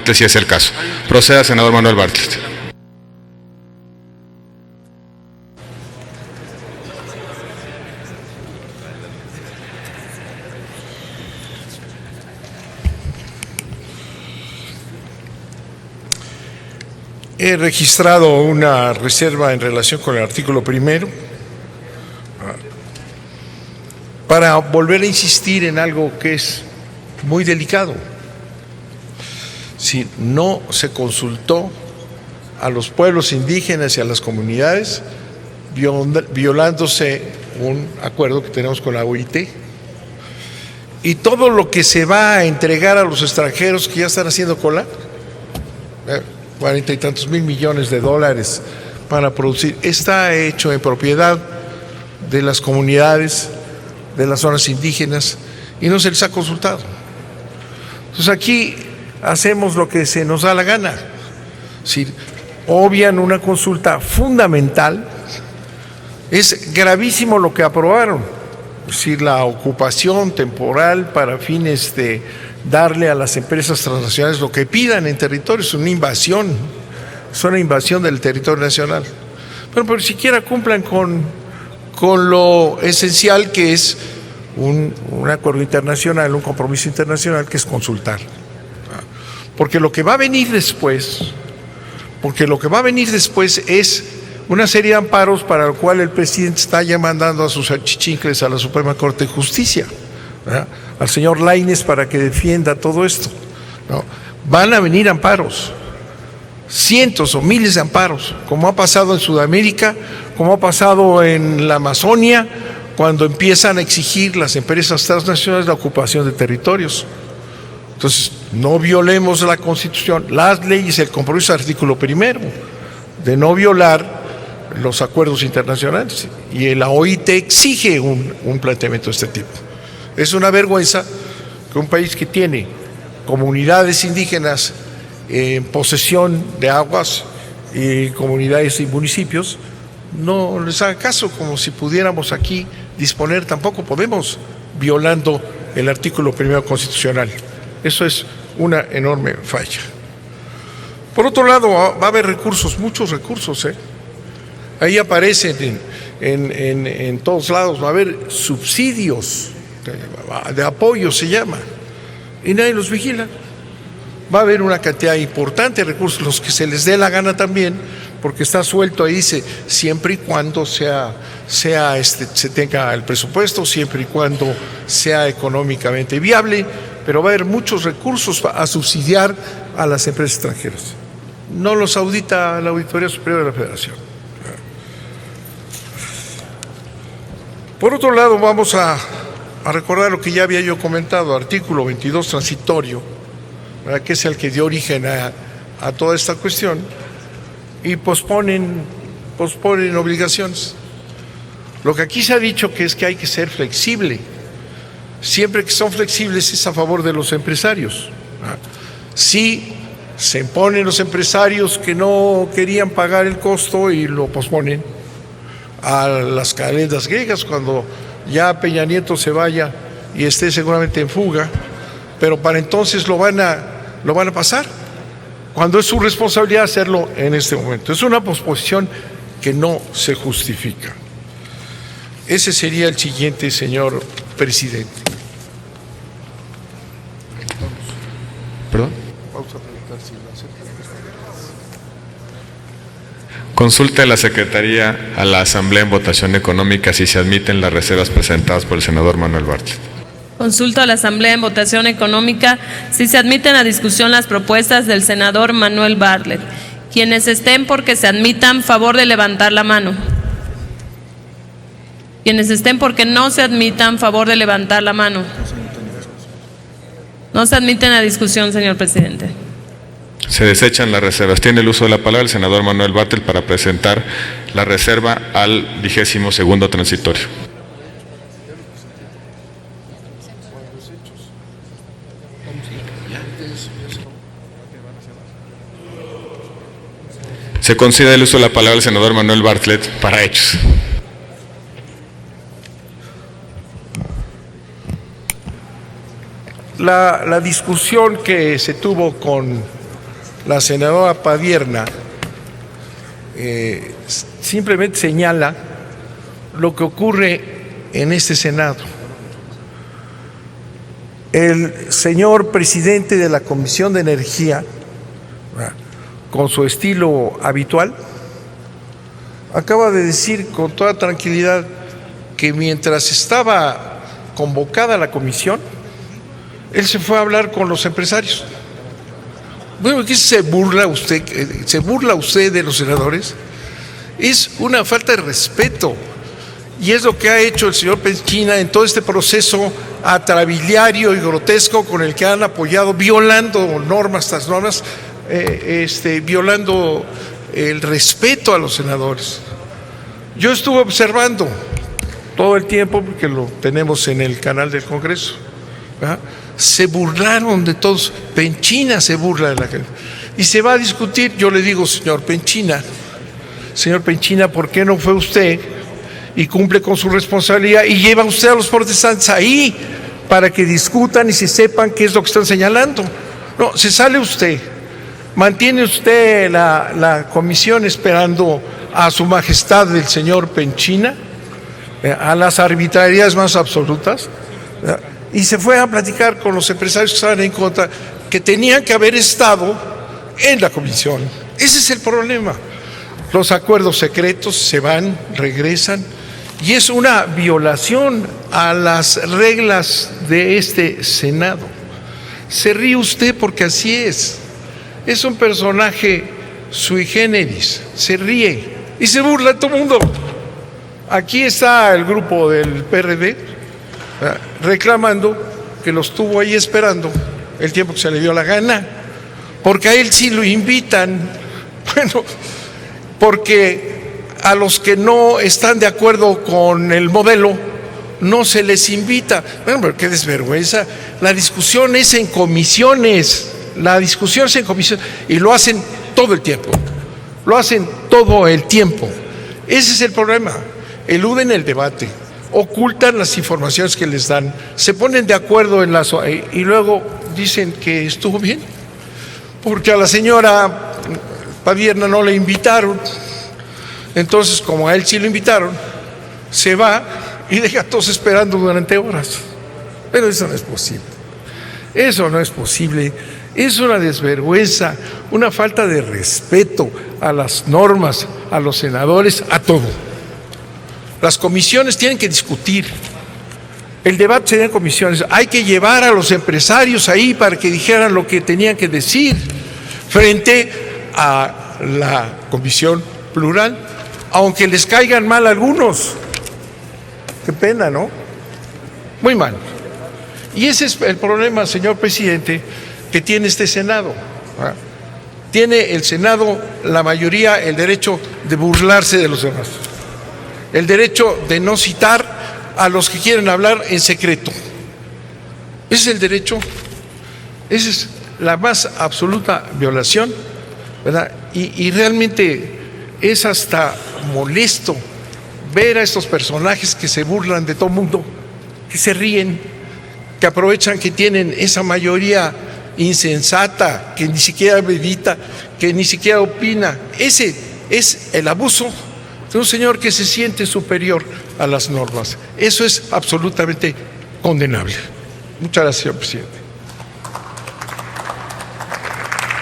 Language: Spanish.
Bartlett si es el caso. Proceda, senador Manuel Bartlett. He registrado una reserva en relación con el artículo primero para volver a insistir en algo que es muy delicado. Si no se consultó a los pueblos indígenas y a las comunidades, violándose un acuerdo que tenemos con la OIT, y todo lo que se va a entregar a los extranjeros que ya están haciendo cola, 40 y tantos mil millones de dólares para producir, está hecho en propiedad de las comunidades, de las zonas indígenas, y no se les ha consultado. Entonces aquí hacemos lo que se nos da la gana. Es decir, obvian una consulta fundamental. Es gravísimo lo que aprobaron, es decir, la ocupación temporal para fines de darle a las empresas transnacionales lo que pidan en territorio. Es una invasión del territorio nacional. Pero siquiera cumplan con lo esencial que es un acuerdo internacional, un compromiso internacional, que es consultar. Porque lo que va a venir después es una serie de amparos para lo cual el presidente está ya mandando a sus achichincles a la Suprema Corte de Justicia, ¿verdad?, al señor Lainez, para que defienda todo esto, ¿no? Van a venir amparos, cientos o miles de amparos, como ha pasado en Sudamérica, como ha pasado en la Amazonia, cuando empiezan a exigir las empresas transnacionales la ocupación de territorios. Entonces, no violemos la Constitución, las leyes, el compromiso del artículo primero de no violar los acuerdos internacionales, y la OIT exige un planteamiento de este tipo. Es una vergüenza que un país que tiene comunidades indígenas en posesión de aguas y comunidades y municipios no les haga caso, como si pudiéramos aquí disponer. Tampoco podemos, violando el artículo primero constitucional. Eso es una enorme falla. Por otro lado, va a haber recursos, muchos recursos, ahí aparecen en todos lados. Va a haber subsidios de apoyo, se llama, y nadie los vigila. Va a haber una cantidad importante de recursos, los que se les dé la gana también, porque está suelto ahí, dice, siempre y cuando se tenga el presupuesto, siempre y cuando sea económicamente viable, pero va a haber muchos recursos a subsidiar a las empresas extranjeras. No los audita la Auditoría Superior de la Federación. Por otro lado, vamos a recordar lo que ya había yo comentado, artículo 22 transitorio, ¿verdad?, que es el que dio origen a toda esta cuestión, y posponen obligaciones. Lo que aquí se ha dicho que es que hay que ser flexible. Siempre que son flexibles es a favor de los empresarios. Si se imponen los empresarios que no querían pagar el costo y lo posponen a las calendas griegas, cuando ya Peña Nieto se vaya y esté seguramente en fuga, pero para entonces lo van a pasar, cuando es su responsabilidad hacerlo en este momento. Es una posposición que no se justifica. Ese sería el siguiente, señor presidente. ¿Perdón? Consulte a la Secretaría a la Asamblea en votación económica si se admiten las reservas presentadas por el senador Manuel Bartlett. Consulto a la Asamblea en votación económica si se admiten a discusión las propuestas del senador Manuel Bartlett. Quienes estén porque se admitan, favor de levantar la mano. Quienes estén porque no se admitan, favor de levantar la mano. No se admiten a discusión, señor presidente. Se desechan las reservas. Tiene el uso de la palabra el senador Manuel Bartlett para presentar la reserva al 22º transitorio. Se concede el uso de la palabra al senador Manuel Bartlett para hechos. La discusión que se tuvo con la senadora Padierna simplemente señala lo que ocurre en este Senado. El señor presidente de la Comisión de Energía, con su estilo habitual, acaba de decir con toda tranquilidad que mientras estaba convocada la comisión, él se fue a hablar con los empresarios. Bueno, ¿qué se burla usted? ¿Se burla usted de los senadores? Es una falta de respeto. Y es lo que ha hecho el señor Penchina en todo este proceso atrabiliario y grotesco con el que han apoyado, violando estas normas, violando el respeto a los senadores. Yo estuve observando todo el tiempo, porque lo tenemos en el canal del Congreso, ¿verdad? Se burlaron de todos. Penchina se burla de la gente. Y se va a discutir. Yo le digo, señor Penchina, ¿por qué no fue usted y cumple con su responsabilidad y lleva usted a los protestantes ahí para que discutan y se sepan qué es lo que están señalando? No, se sale usted, mantiene usted la comisión esperando a su majestad el señor Penchina, a las arbitrariedades más absolutas, y se fue a platicar con los empresarios que estaban en contra, que tenían que haber estado en la comisión. Ese es el problema. Los acuerdos secretos se van, regresan, y es una violación a las reglas de este Senado. Se ríe usted porque así es. Es un personaje sui generis, se ríe y se burla de todo el mundo. Aquí está el grupo del PRD reclamando que los tuvo ahí esperando el tiempo que se le dio la gana, porque a él sí lo invitan. Bueno, porque a los que no están de acuerdo con el modelo no se les invita. Bueno, pero qué desvergüenza. La discusión es en comisiones, y lo hacen todo el tiempo. Ese es el problema. Eluden el debate, ocultan las informaciones que les dan, se ponen de acuerdo y luego dicen que estuvo bien, porque a la señora Padierna no le invitaron. Entonces, como a él sí lo invitaron, se va y deja a todos esperando durante horas. Pero eso no es posible. Es una desvergüenza, una falta de respeto a las normas, a los senadores, a todo. Las comisiones tienen que discutir. El debate sería en comisiones. Hay que llevar a los empresarios ahí para que dijeran lo que tenían que decir frente a la comisión plural, aunque les caigan mal algunos. Qué pena, ¿no? Muy mal. Y ese es el problema, señor presidente, que tiene este Senado. Tiene el Senado, la mayoría, el derecho de burlarse de los demás, el derecho de no citar a los que quieren hablar en secreto. Ese es el derecho. Esa es la más absoluta violación, ¿verdad? Y realmente es hasta molesto ver a estos personajes que se burlan de todo el mundo, que se ríen, que aprovechan que tienen esa mayoría insensata, que ni siquiera medita, que ni siquiera opina. Ese es el abuso de un señor que se siente superior a las normas. Eso es absolutamente condenable. Muchas gracias, señor presidente.